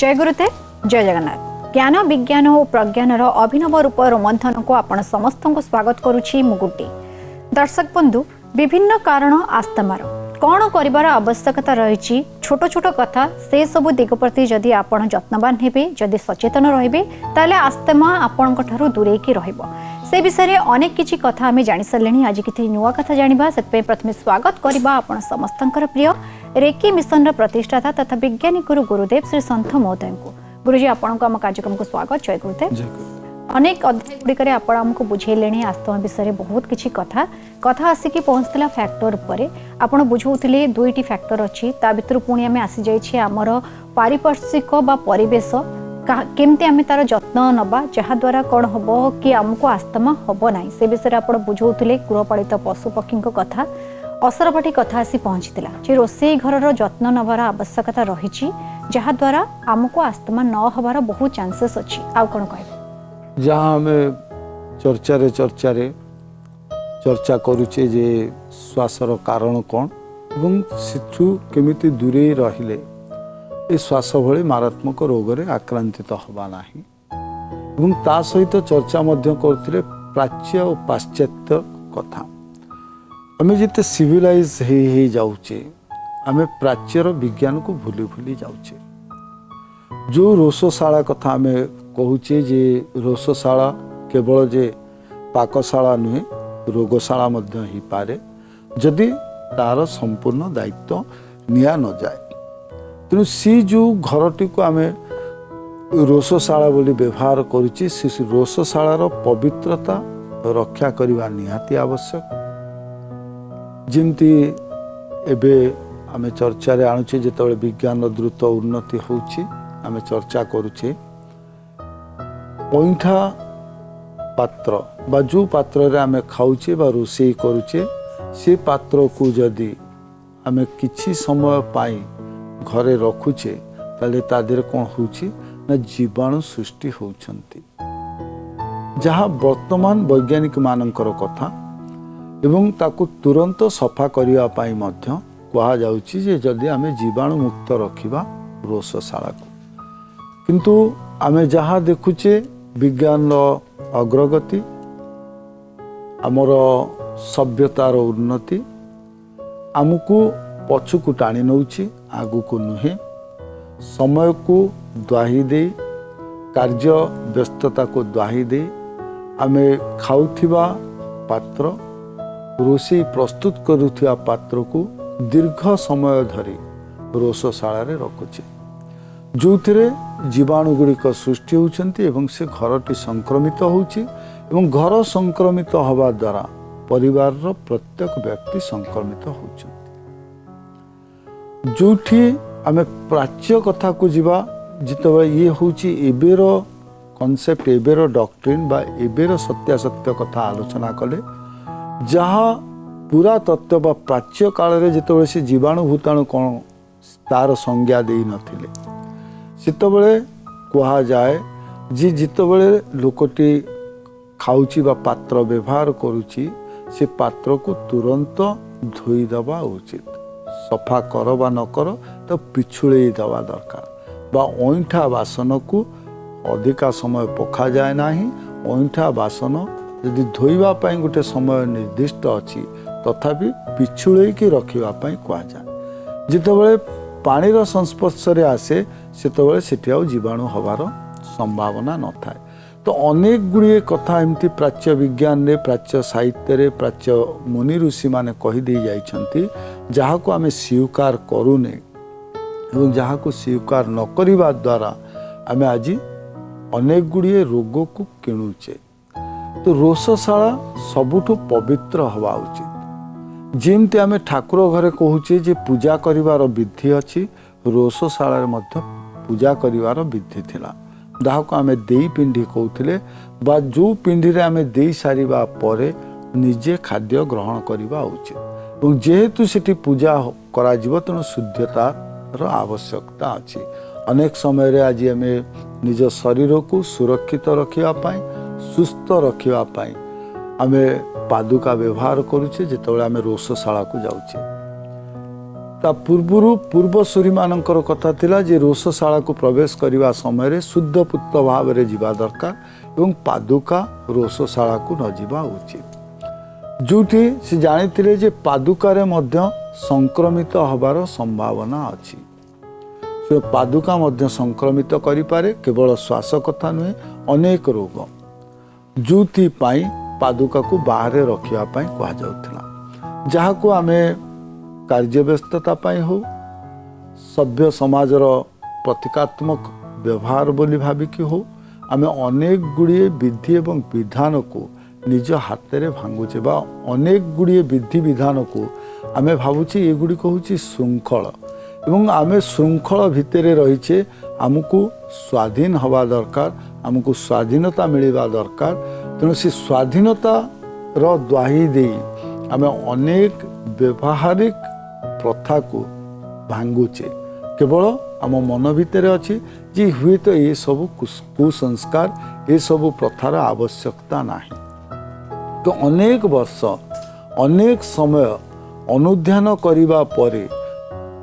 जय गुरुदेव जय जगन्नाथ। ज्ञान विज्ञान और प्रज्ञानर अभिनव रूप रोमंथन को आपण समस्त को स्वागत करुछि मुगुटी। दर्शक बंधु, विभिन्न कारण आस्थमार कौन करिवार आवश्यकता रही छोट छोट कथा से सबु दिग प्रति जदि आपण जत्नवान हेबे, जदि सचेतन रहिबे, ताले आस्थमा आपणक ठारू दूरेकी रहिबो। से विषय में अनेक किछि कथा आमे जानि सरलेनी। आज किछि नुवा कथा जानिबा, सेतपे प्रथमे स्वागत करिबा आपण समस्तंकर प्रिय रेकी मिशन प्रतिष्ठाता तथा विज्ञानी गुरु गुरुदेव श्री संत महोदय को। गुरुजी आपण को आम कार्यक्रम को स्वागत। जय गुरुदेव। अनेक अध्याय गुड़िक आपण आमको बुझेले आस्थमा विषय बहुत किछि कथा कथा आसिकी पहुँचला फैक्टर उपरे। आपण बुझौथिले दुईटी फैक्टर अच्छी, ता भितर पुणी आमे आसी जाइछि हमर पारिपार्श्विक बा परिवेश केमती आमे तार जत्न नबा, जहा द्वारा कौन हम कि आमको आस्थमा हम ना। से विषय आप बुझौथिले गृहपालित पशु पक्षी कथा असरपाटी कथा आसी पहुँचीला जे रोषेई घर जत्न नबार आवश्यकता रही, जहा द्वारा आमको आस्थमा न हबार बहुत चांसेस अच्छी। आउ कौन कह जहाँ आम चर्चा चर्चा करुचे जे श्वासर कारण कौन एवं सेठू केमिति दूरे रहिले ए श्वास भली मारात्मक रोग रे आक्रांतित हवा नाही। एवं ता सहित चर्चा मध्य करथिले प्राच्य और पाश्चात्य कथा। आमे जिते सिविलाइज हे जाउचे, आमे प्राच्यर विज्ञान को भूली भूली जाउचे। जो रोषशाला कथा आमे कहूचे जे रोषशाला केवल जे पाकशाला नुहे, रोगशाला मध्य ही पारे जदि तार संपूर्ण दायित्व निया न जाए। तेणु सी जो घरटी को आमे रोषशाला बोली व्यवहार करुची, से रोषशालार पवित्रता रक्षा करवा निहाती आवश्यक। जिमती एबे आमे चर्चा रे आणुचे जेतबेले विज्ञान द्रुत उन्नति होउची, आमे चर्चा करुचे पैठा पात्र बा जो पात्र रे आमे खाउचे बा रोषेई करुचे, से पात्र को जदि आमे किछि समय पाई घरे रखुचे, ताले तादेर कौन होउची ना जीवाणु सृष्टि होउछंती। जहाँ वर्तमान वैज्ञानिक मानकर कथा एवं ताकू तुरंत सफा करिया पाई मध्य कहा जाउची जे जदि आमे जीवाणु मुक्त रखिबा रोषशाला को। किंतु आमे जहाँ देखुचे विज्ञान अग्रगति, आमर सभ्यतार उन्नति आमको पछुकू टाणी नौची, आगू को नुहे। समय को द्वाही दे, कार्य व्यस्तता को द्वाही दे आमे खाउथिबा पात्र, रोषेई प्रस्तुत करुथिबा पात्र को दीर्घ समय धरी रोषशाला रे रखुचे, जो थिरे जीवाणु गुड़िक सृष्टि होउछंती एवं से घरटी संक्रमित होउची एवं घर संक्रमित हवा द्वारा परिवार प्रत्येक व्यक्ति संक्रमित होउछंती। जोठी आमे प्राच्य कथा को जीवा, जितबे ये होउची एबेर कॉन्सेप्ट, एबेर डॉक्ट्रिन बा एबेर सत्यासत्य कथा आलोचना कले, जहाँ पूरा तत्व बा प्राच्य काल रे जितबे से जीवाणु भूताणु कौन तार संज्ञा देई नथिले, सेतबेले कहा जाए जे जितबेले लोकटी खाउची बा पात्र व्यवहार करुची, से पात्र को तुरंत धोई दबा उचित। सफा कर बा न कर तो पिछुड़े दवा दरकार, बा ओंठा बासन को अधिका समय पखा जाए नाही। ओंठा बासन यदि धोइबा पाई गोटे समय निर्दिष्ट अछि, तथापि पिछुड़े की रखिबा पाई कहा जाए। जितेबेले पानीर संस्पर्श रे आसे, सेतेबेले सेठी आउ जीवाणु हबार संभावना न थाए। तो अनेक गुड़िए कथा एमती प्राच्य विज्ञान रे, प्राच्य साहित्य रे, प्राच्य मुनि ऋषि माने कही दे जाइछंती, जहाँ को आमे स्वीकार करूने एवं जहाँ को स्वीकार न करिबा द्वारा आमे आज अनेक गुड़िए रोग को किणुचे। तो रोषशाला सबुठु पवित्र हवा उचित। जेमती आमे ठाकुर घरे कहूचे जे पूजा करिवार विधि अछि, रोषशाला रे मध्य पूजा करिवार विधि थिला, जहाँको आमे देई पिंडी कहूथिले, बा जो पिंडी रे आमे देई सारिबा परे निजे खाद्य ग्रहण करिबा उचित। और जेहेतु सेठी पूजा करा जिवो, तेणु शुद्धतार आवश्यकता अछि। अनेक समय रे आज आमे निज शरीर को सुरक्षित रखिबा पाई, सुस्थ रखिबा पाई आमे पादुका व्यवहार करुचे, जेतेबेले आमे रोषशाला को जाउचे। ता पूर्वरु पूर्वसूरी मानकर कथा थिला जे रोषशाला को प्रवेश करने समय शुद्ध पुत्र भाव में जीवा दरकार एवं पादुका रोषशाला को न जीवा उचित जोठी से जानी जे पादुकार मध्य संक्रमित हबार संभावना अच्छी से पादुका मध्य संक्रमित करिपारे केवल श्वास कथा नुहे अनेक रोग जोथि पादुका को बाहर रखिया कहा जाउथिला जहाँ को आमे कार्य व्यस्तता हो सभ्य समाजर प्रतीकात्मक व्यवहार बोली भाविकी हो आमे अनेक गुड़िए विधि एवं विधान को निज हाथ में भांगुचे बा अनेक गुड़िए विधि विधान को आमे भावुचे ये गुड़ी हूँ श्रृंखल एवं आमे श्रृंखल भितर रहीचे आमको स्वाधीन हवा दरकार आमको स्वाधीनता मिलवा दरकार तेणु से स्वाधीनता रो द्वाही दे आमे अनेक व्यवहारिक प्रथा को भांगुचे केवल आम मन भितर अच्छी जे हुए तो ये सब कुसंस्कार ये सब प्रथार आवश्यकता नहीं तो अनेक वर्ष अनेक समय अनुध्यान करिबा परे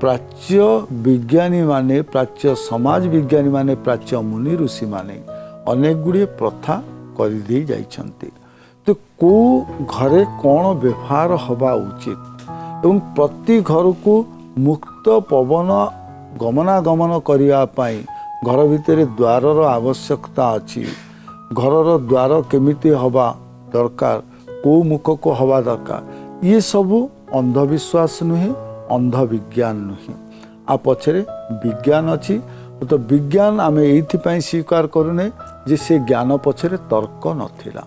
प्राच्य विज्ञानी माने प्राच्य समाज विज्ञानी माने प्राच्य मुनि ऋषि माने अनेक गुड़िए प्रथा कर दी जाइछन्ति तो को घरे कौन व्यवहार हवा उचित एवं प्रति घर को मुक्त पवन गमनागमन करने घर भितर द्वार आवश्यकता अच्छी घर द्वार केमिति हवा दरकार को मुख को हवा दरकार ये सब अंधविश्वास नुहे अंध विज्ञान नुहे आ पछरे विज्ञान अच्छी तो विज्ञान आमे एइथिपाई स्वीकार करूने जे से ज्ञान पछरे तर्क नथिला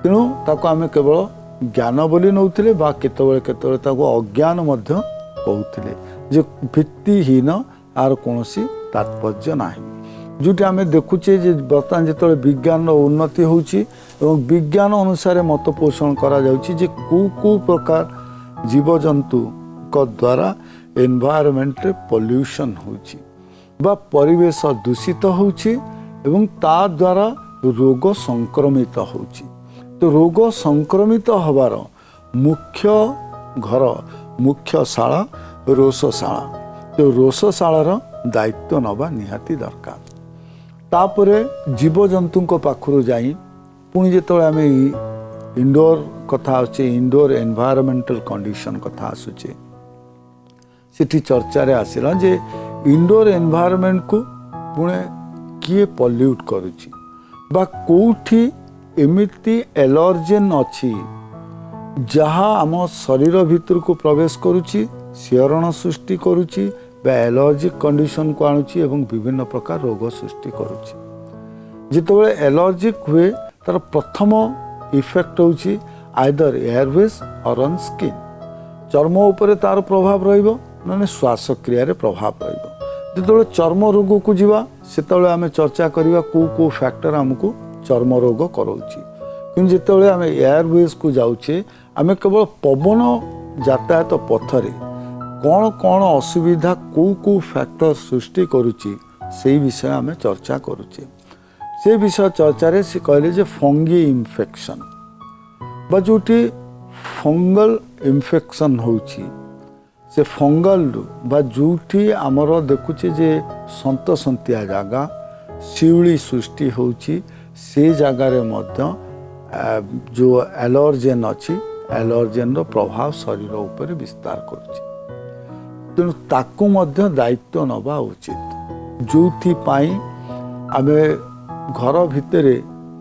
तेणु ताको आमे केवल ज्ञान बोली नौथिले बा केतबेले केतबेले ताको अज्ञान मध्य कहूथिले जे भित्तिहीन आर कोनोसी तात्पर्य नाही जोटी आमे देखुचे जे बर्तमान जेतबेले विज्ञान उन्नति होउची एवं विज्ञान अनुसार मत पोषण करा जाउची जे को प्रकार जीव जंतु को द्वारा एनवायरमेंट रे पोल्यूशन होउची बा परिवेश दूषित होउची एवं ता द्वारा रोग संक्रमित होउची तो रोग संक्रमित हबार मुख्य घर मुख्य शाला रोषशाला तो रोषशालार दायित्व नवा निहाती दरकार तापरे जीवजंतु पाखु जाई पुणी जो आम इंडोर कथा आसे इंडोर एनवायरमेंटल कंडीशन कथा आसुचे सेठी चर्चा रे आसिला जे इंडोर एनवायरमेंट को पुणे किए पल्यूट करुची बा कोठी एमिति एलर्जेन अच्छी जहाँ आम शरीर भितर को प्रवेश करुची शिहरण सृष्टि करुची बा एलर्जिक कंडीशन को आणुची एवं विभिन्न प्रकार रोग सृष्टि करुची जितेबाला एलर्जिक हुए तार प्रथम इफेक्ट होची आइदर एयरवेज और ऑन स्किन चर्म उपरे तार प्रभाव रहिबो ना श्वासक्रिया रे प्रभाव रहिबो जितेबाला चर्म रोग को जीवा सेतेबाला आमे चर्चा करिवा को फैक्टर हमको चर्म रोग कराउची कि जितेबाला आमे एयरवेज को जाउचे आमे केवल पवन यातायात पथरे कौन कौन असुविधा को फैक्टर सृष्टि करुची से विषय आमे चर्चा करुचे से विषय चर्चा रे से कहले जे फंगी इन्फेक्शन बा जोटी फंगल इन्फेक्शन होची से फंगल बा जोटी आमर देखुचे जे सन्तसंतिया जागा शिउली सृष्टि होची से जगार मध्य जो एलर्जेन अच्छी एलर्जेन रो प्रभाव शरीर उपर विस्तार करुची तेणु ताकू मध्य दायित्व नवा उचित जो आमे घर भितर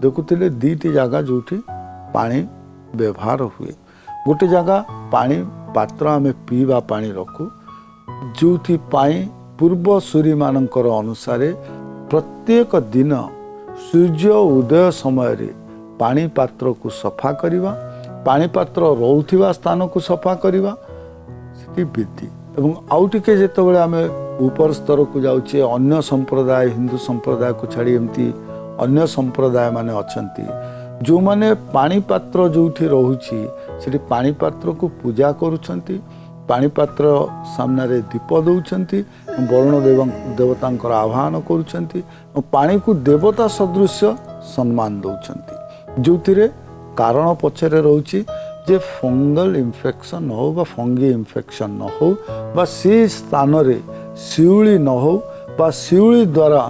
देखुले दीटी जगह जोठी पानी व्यवहार हुए गोटे जगह पानी पात्र आमे पीवा पानी रखू जो पूर्व सूरी मानकर अनुसार प्रत्येक दिन सूर्य उदय समय रे पानी पात्र को सफा करिवा पानी पात्र रोउथिबा स्थान को सफा करिवा सेठी विधि एवं आउ टिके जेतेबेले आमे ऊपर स्तर को जाउचे अन्य संप्रदाय हिंदू संप्रदाय को छाड़ी एमती अन्य संप्रदाय माने अछंती जो माने पानी पात्र जोठी रहुची सेठी पानी पात्र को पूजा करूछंती पानी पात्र सामने रे दीप दउछंती वरुण देवतांकर आह्वान करूछंती पानी को देवता सदृश सम्मान दउछंती जोथिरे कारण पछरे रहुची जे फंगल इन्फेक्शन न हो बा फंगी इन्फेक्शन न हो बा से स्थान रे शिउली न हो बा शिउली द्वारा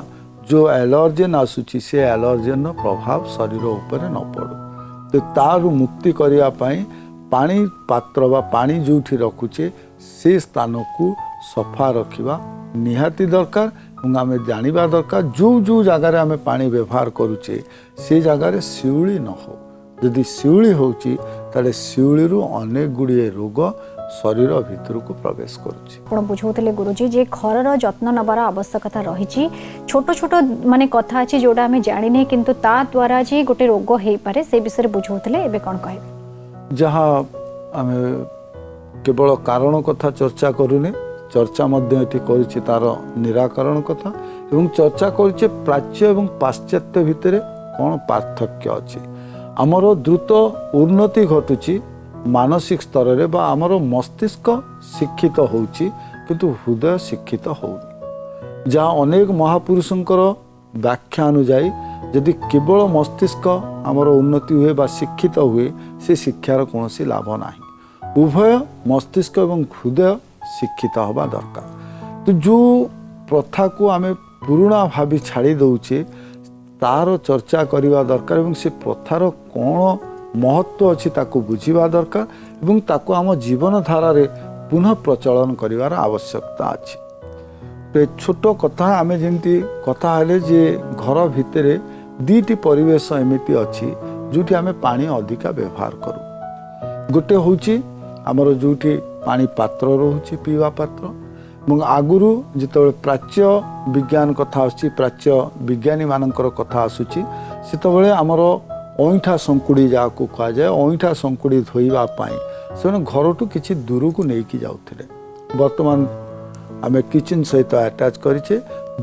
जो एलर्जेन आसुची से एलर्जेन प्रभाव शरीर उपरे न पड़ू तो तारू मुक्ति करिया पाई पानी पात्र बा पानी जोठी रखुचे से स्थान को सफा रखिबा निहाती दरकार और आम जानिबा दरकार जो जो जगार आम पानी व्यवहार करुचे से जगार शिउली न हो यदि शिउली होची ताले शिउली रु अनेक गुड़िए रोग शरीर भितर को प्रवेश करुचे। आपण बुझौतले गुरुजी जे घरर जत्न नबार आवश्यकता रही छोट छोट माने कथा अछि जोडा हमें जानि नै किंतु ता द्वारा जे गोटे रोग हेई पारे से विषय बुझौतले एबे कोन कहबे जहाँ आम केवल कारण कथा चर्चा करूने चर्चा मध्य एटी करिछि तार निराकरण कथा एवं चर्चा करिछि प्राच्य एवं पाश्चात्य भितर कोन पार्थक्य अछि आमर द्रुत उन्नति घटुची मानसिक स्तर रे बा आमर मस्तिष्क शिक्षित होउची किंतु हृदय शिक्षित होउनी जहाँ अनेक महापुरुषंकर व्याख्या अनुଯାयी यदि केवल मस्तिष्क आमर उन्नति हुए बा शिक्षित हुए से शिक्षार कौन लाभ नाही उभय मस्तिष्क एवं हृदय शिक्षित हवा दरकार तो जो प्रथा को आम पुराणा भावी छाड़ी दौचे तार चर्चा करवा दरकार एवं से प्रथार कौन महत्व अच्छी ताको बुझिबा दरकार एवं ताको आम जीवन धारा रे पुनः प्रचलन करिवार आवश्यकता अछि तो छोट कथा आम जमी कथा हेले जे घर भितर दीटी परिवेश एमिति अच्छी जोटी आम पानी अधिका व्यवहार करूँ गोटे होची आमर जोटी पानी पात्र रोचे पीवा पात्र और आगुरु जिते प्राच्य विज्ञान कथा आसुची प्राच्य विज्ञानी मानकर कथा आसुची सेतबेले आमर अईठा संकुड़ी जहाँ को कह जाए अईठा संकुड़ी धोइबापाई से घर टू किसी दूर को लेकिन जाऊे बर्तमान आम किचन सहित अटैच करें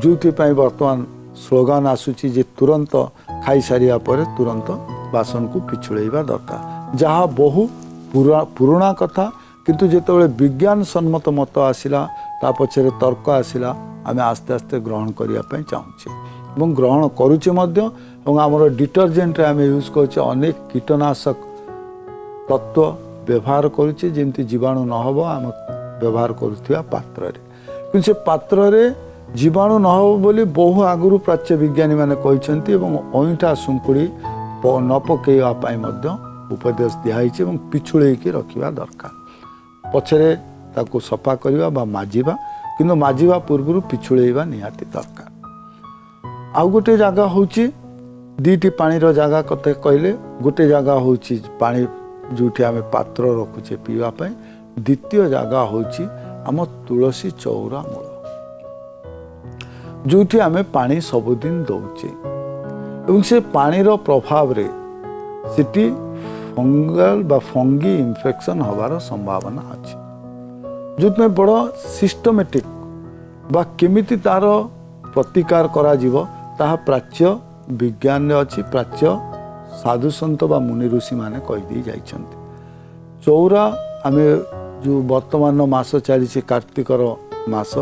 जो बर्तमान स्लोगान आसूची जे तुरंत खाई सारिया पर तुरंत बासन को पिछुड़ेबा दरकार जहाँ बहु पुराणा कथा किंतु जितेबाला विज्ञान सम्मत मत आसला ता पछरे तर्क आसला आम आस्ते आस्ते ग्रहण करने चाहूँचे और ग्रहण करुचे आमर डिटर्जेंट आम यूज करुचे अनेक कीटनाशक तत्व व्यवहार करुचे जमती जीवाणु न हो आम व्यवहार करुवा पात्र कि से पात्र रे जीवाणु न हो बोली बहु आगुरु प्राच्य विज्ञानी माने कहते अईठा सुंकुड़ी न पकईवाई उपदेश दिखाई पिछुड़े रखा दरकार पछरे ताको सफा करवा बा माजिबा किंतु माजिबा पूर्व पिछुड़ेबा निहाती दरकार आउ गोटे जगह होची दीटी पानीर जगह कते कहले गोटे जगह होची पानी जोठी आम पात्र रखुचे पीवा पाई द्वितीय जगह होची आम तुलसी चौरा मूल जोठी आम पानी सबुदिन दौचे एवं से पानीर प्रभाव रे सिटी फंगल बा फंगी इन्फेक्शन हबार संभावना अच्छी जो बड़ सिस्टमेटिक बा केमिति तार प्रतिकार करा जीवो ताहा प्राच्य विज्ञान अच्छी प्राच्य साधु सन्त बा मुनि ऋषि माने कहीदे जाइछन्ति चौरा आम जो वर्तमान मास चली कार्तिकर मास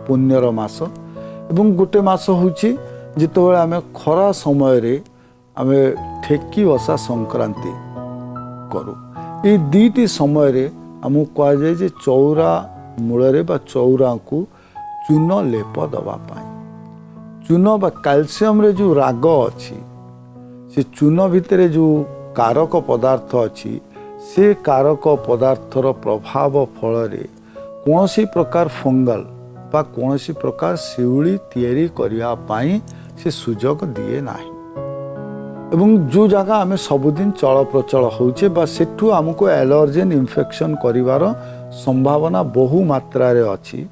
पुण्यर मास एवं गोटे मास होची जितेबाला आम खरा समय रे आम ठेकी बसा संक्रांति करू ये दीटी समय रे आमको कह जाए जे चौरा मूल बा चौरा को चून लेप दवापाई चून बा कैल्शियम रे जो राग अच्छी से चून भितर जो कारक पदार्थ अच्छी से कारक पदार्थर प्रभाव फल कौन प्रकार फंगल बा कौन प्रकार शिउली तैयारी करिया पाई से सुजोग दिए नाही एवं जो जगह आम सबुदिन चल प्रचल होचे बा सेठू आमको एलर्जेन इन्फेक्शन करिवार संभावना बहु मात्रा रे अच्छी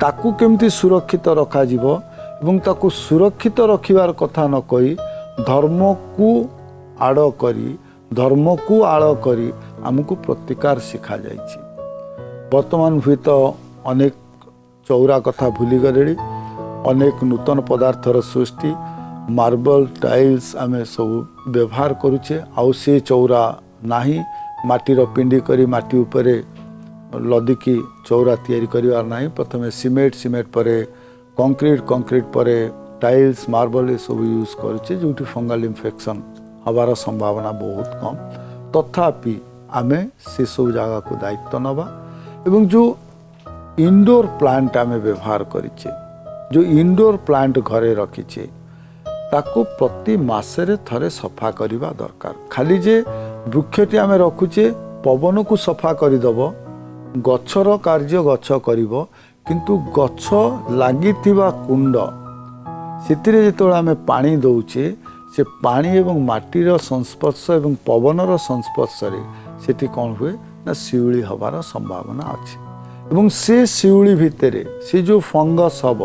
ताकू केमती सुरक्षित रखा जीवो एवं ताकू सुरक्षित रखिबार कथा न कही धर्म को आड़ करी धर्म को आड़ करी आमको प्रतिकार शिखा जाइछि वर्तमान हुए तो अनेक चौरा कथा भूली गले अनेक नूतन पदार्थर सृष्टि मार्बल टाइल्स आम सब व्यवहार करुचे आउ से चौरा नाही माटीर पिंडी करी माटी उपरे लदिकी चौरा तैयारी करिवार नाही प्रथमे सीमेंट परे कंक्रीट परे टाइल्स मार्बल सब यूज करुचे जोटी फंगल इन्फेक्शन हबार संभावना बहुत कम तथापि आमे से सब जगह को दायित्व नवा एवं जो इंडोर प्लांट आमे व्यवहार करिचे जो इंडोर प्लांट घरे रखीचे ताको प्रति मासरे थरे सफा करिबा दरकार। खाली जे वृक्षटी आमे रखुचे पवन को सफा करिदब गछर कार्य गछ करिब किंतु गछ लागिथिबा कुंड सेतिरे जेतोळे आमे पानी दउचे से पानी एवं माटीर संस्पर्श एवं पवनर संस्पर्श सेठी कौन हुए ना शिउली हबार संभावना अच्छे एवं से शिउली भितरे से जो फंगस हब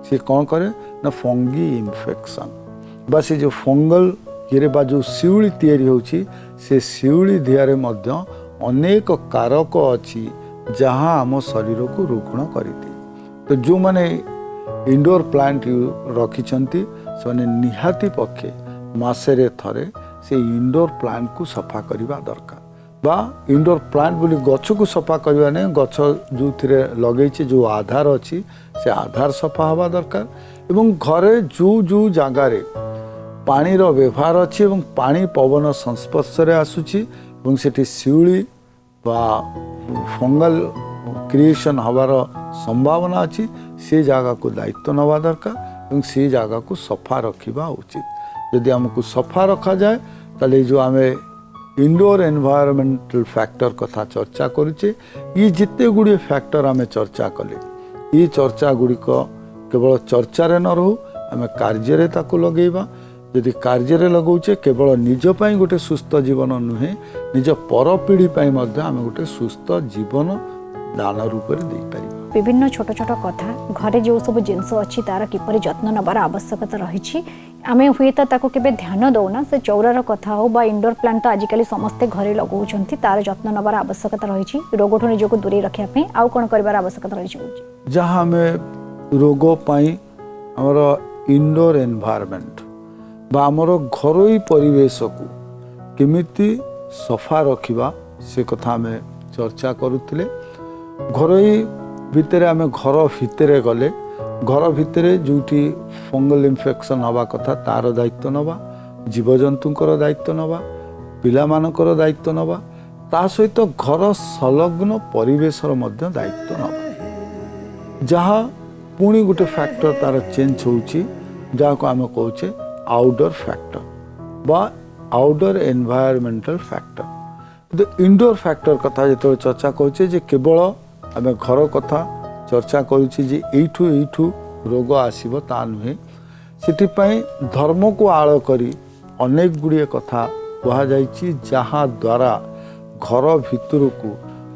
से कौन करे ना फंगी इन्फेक्शन बा से जो फंगल ये बा जो शिउली तैयारी होची से शिउली दिहारे मध्य अनेक कारक अच्छी जहाँ आम शरीर को रुग्ण करती। तो जो माने इंडोर प्लांट रखिछंती से निहाती पक्षे मासरे थरे से इंडोर प्लांट को सफा करवा दरकार बा इंडोर प्लांट बोली गछ को सफा करवा नहीं गछ जो थिरे लगेचे जो आधार अच्छी से आधार सफा हवा दरकार एवं घरे जो जो जगार पानीर व्यवहार अच्छी एवं पानी पवन संस्पर्श आसुची एवं सेठी शिउली बा फंगल क्रिएशन हबार संभावना अच्छी से जगह को दायित्व नवा दरकार एवं से जगह को सफा रखा उचित। यदि आमको सफा रखा जाए ताले जो आमे इंडोर एनवायरमेंटल फैक्टर कथा चर्चा करुचे ये जिते गुड़िए फैक्टर आमे चर्चा कले ये चर्चा गुड़िक केवल चर्चारे न रहू आमे कार्य ताको लगेबा यदि कार्य लगाऊे केवल निजपाई गोटे सुस्थ जीवन नुहे निज पर पीढ़ी आमे गोटे सुस्थ जीवन दान रूप में दे पार। विभिन्न छोट छोट कथा घरे जो सब जिनस अच्छी तार किपर जत्न नबार आवश्यकता रही आमे हुए ताको केबे ध्यान दौना से चौरार कथा हो बा इंडोर प्लांट तो आजिकल समस्ते घरे लगाउछंती तार जत्न नबार आवश्यकता रही रोगठू निजको दूरे रखिया पे आउ कोन करबार आवश्यकता रही जहाँ आमे रोग पाई हमर इंडोर एनवायरमेंट बा हमर घरोई परिवेश को केमिति सफा रखिबा से कथा आमे चर्चा करुथिले। घरोई भितरे आमे घर भितरे गले घर भितरे जोटी फंगल इन्फेक्शन हवा कथा तार दायित्व नवा जीवजंतुंकर दायित्व नवा पिलामानकर दायित्व नवा ता सहित घर संलग्न परिवेशर मध्य दायित्व नवा जहाँ पुणी गोटे फैक्टर तार चेंज होउची जहाँ को आमे कहूचे आउटडोर फैक्टर बा आउटडोर एनवायरमेंटल फैक्टर। तो इंडोर फैक्टर कथा जो चर्चा करुचे जे केवल आमे घर कथा चर्चा करुचे जे एठू रोग आसीबो ता नुहे सेटिपाई धर्म को आड़ करी अनेक गुड़िए कथा कहा जाइछि जहाँ द्वारा घर भितर को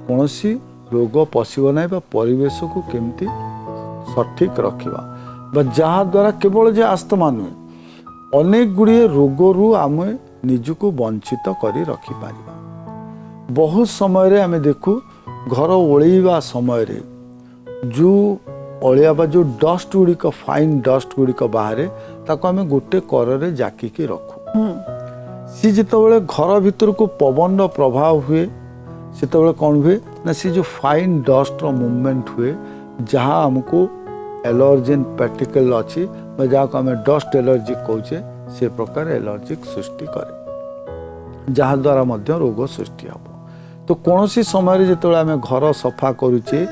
कौनसी रोग पशिब ना बा परिवेश को केमती सठिक रखिबा जहाँ द्वारा केवल जे आस्तमा नुहे अनेक गुड़िए रोगरू आमे निजको वंचित करी रखी पारिबा। बहुत समय रे आमे देखू घर ओळेइबा समय रे जो अलिया बा जो डस्ट गुड़िक फाइन डस्ट गुड़िक बाहर ताको आमे गोटे कररे जाकिकी रखू सी जितेबाला घर भीतर को पवन प्रभाव हुए सेतेबाला कौन हुए ना सी जो फाइन डस्ट मूवमेंट हुए जहाँ हमको एलर्जेन पार्टिकल अच्छी जहाँ को आम डस्ट एलर्जिक कहे से प्रकार एलर्जिक सृष्टि करे जहाँ द्वारा मध्य रोग सृष्टि हम। तो कौन सी समय जो आम घर सफा करुचे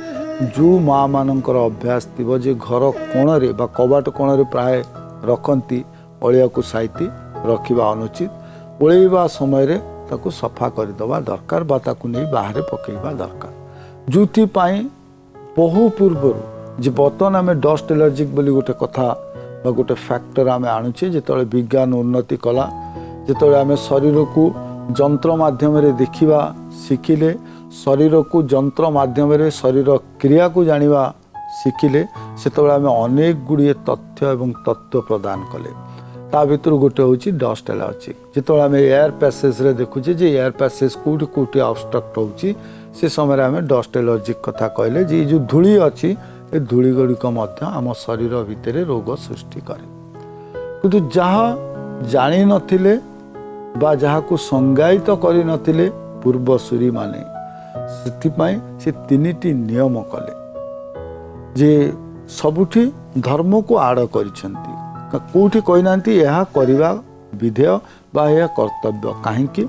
जो माँ मानकर अभ्यास थी जे घर कोणे बा कबाट कोणे प्राय रखती अलिया को साइती रखा अनुचित ओळेइबा समय ताको सफा करदेवा दरकार बा ताको नहीं बाहर पकेबा दरकार जो बहु पूर्व जे बर्तमान आम डस्ट एलर्जिक बोली गोटे कथा बा गोटे फैक्टर आम आणुचे जिते विज्ञान उन्नति कला जिते आम शरीर को जंत्र माध्यम देखा शिखिले शरीर को जंत्र माध्यम शरीर क्रिया को जानिबा शिखिले से आम अनेक गुड़िए तथ्य एवं तत्व प्रदान कले ता भीतर गोटे हूँ डस्ट एलर्जिक जिते आम एयर पैसेज रे देखुचे जे एयर पैसेज कौटी कौटी अबस्ट्रक्ट होची से समय आम डस्ट एलर्जिक कथा कहले जे जो धूली अच्छी ए धूली गुड़िक आम शरीर भितर रोग सृष्टि करे किंतु जहाँ जानी नथिले बा जहाँ को संज्ञायित करि नथिले पूर्वसूरी माने सेथिपाई से तीनिटी नियम कले जे सबुठी धर्म को आड़ करिसेंती कोठी कहिनांती यह करिबा विधेय बा यह कर्तव्य काहेकि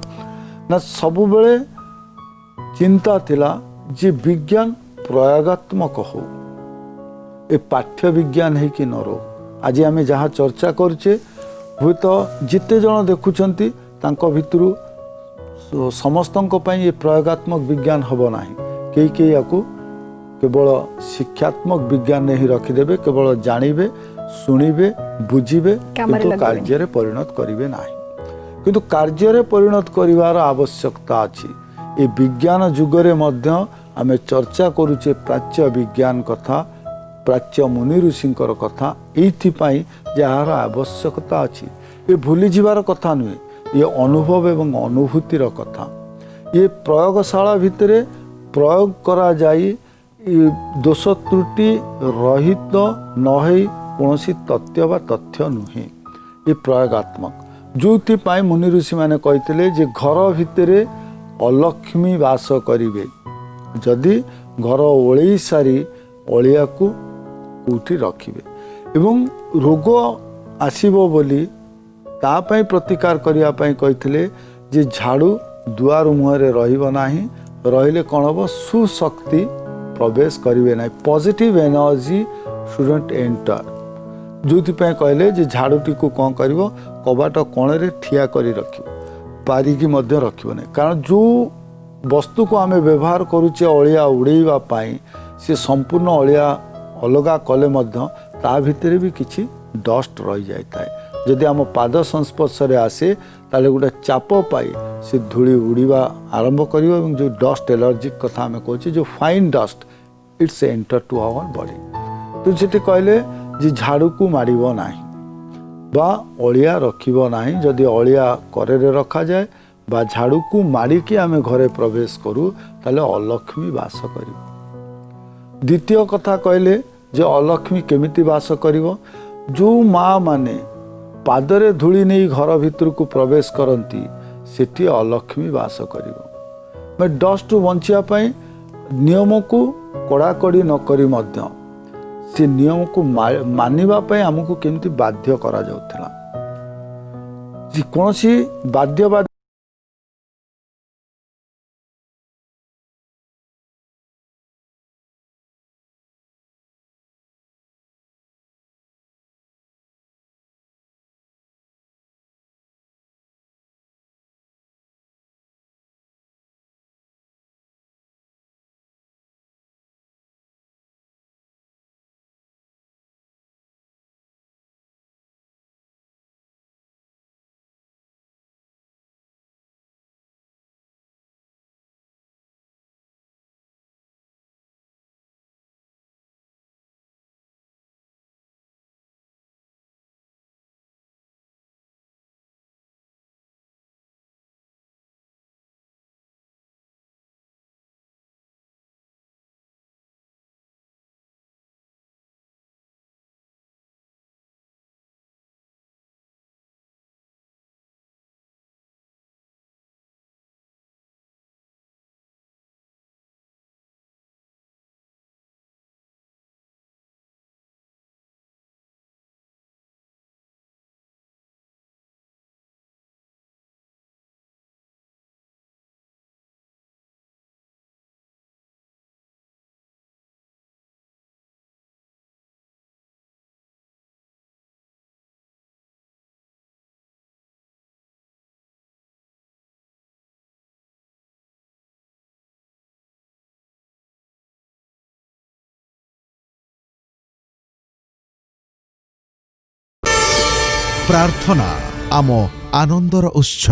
ना सब बेले चिंता थिला जे विज्ञान प्रयोगात्मक हो ए पाठ्य विज्ञान है कि न रो आज आम जहाँ चर्चा करुचे हुए तो जिते जन देखुंट भितरु समस्त ये प्रयोगात्मक विज्ञान हम ना कई या केवल शिक्षात्मक विज्ञान ही रखिदेवे केवल जानवे शुणवे बुझे किंतु कार्य परिणत करेंगे ना किंतु कार्य परिणत कर आवश्यकता अच्छी ये विज्ञान जुगरे मध्य आमे चर्चा करुचे प्राच्य विज्ञान कथा प्राच्य मुनि ऋषिंकर कथा एइथिपाई जार आवश्यकता अच्छी ये भूली जीवार कथा नुहे ये अनुभव एवं अनुभूतिर कथा ये प्रयोगशाला भितरे प्रयोग करा जाई दोष त्रुटि रहित नहई कौन तथ्य बा तथ्य नुहे ये प्रयोगात्मक जो मुनि ऋषि मैंने कहते जे घर भितरे अलक्ष्मी वास करिवे जदि घर ओळेई सारी अलिया को उठी रखिवे एवं रोग आसीबो बोली तापाई प्रतिकार करिया पाई कहिथिले जे झाड़ू दुआर मुहरे रहिबो नाही रहिले कोन हबो सुशक्ति प्रवेश करिवे नाही पॉजिटिव एनर्जी शुडंट एंटर जोथिपाई कहले जे झाड़ूटी को कौन करिवो कबाट कोणे ठिया करी रखिवो पारिकी मध्य रखिबो नाही कारण जो वस्तु को आमे व्यवहार करूचे अलिया उड़ेइबा पाई से संपूर्ण अलिया अलगा कले मध्य ता भितरे भी किछि डस्ट रही जाए जदि आम पाद संस्पर्श आसे ताले गोटे चाप पाई से धूली उड़ीबा आरंभ करिवो एवं जो डस्ट एलर्जिक कथा आमे कहछि जो fine dust its enter to our body तो सेठी कहले जे झाड़ू को मारिबो नाही बा अलिया रखिबो नाही जदि अलिया करे रखा जाए बा झाड़ू को मारिकी आमे घरे प्रवेश करू ताले अलक्ष्मी वास करिवो द्वितीय कथा कहले जे अलक्ष्मी केमिति वास करिवो जो माँ माने पादरे धूली नहीं घर भितर को प्रवेश करती सेठी अलक्ष्मी वास करिवो मैं डस्ट टू बंचिया पाई नियम को कड़ाकड़ी न करी मध्य से नियम को मानिबा पाई हमको केमिति बाध्य करा जाउथिला जे कोनोसी बाध्यवाद प्रार्थना आम आनंदर उत्स।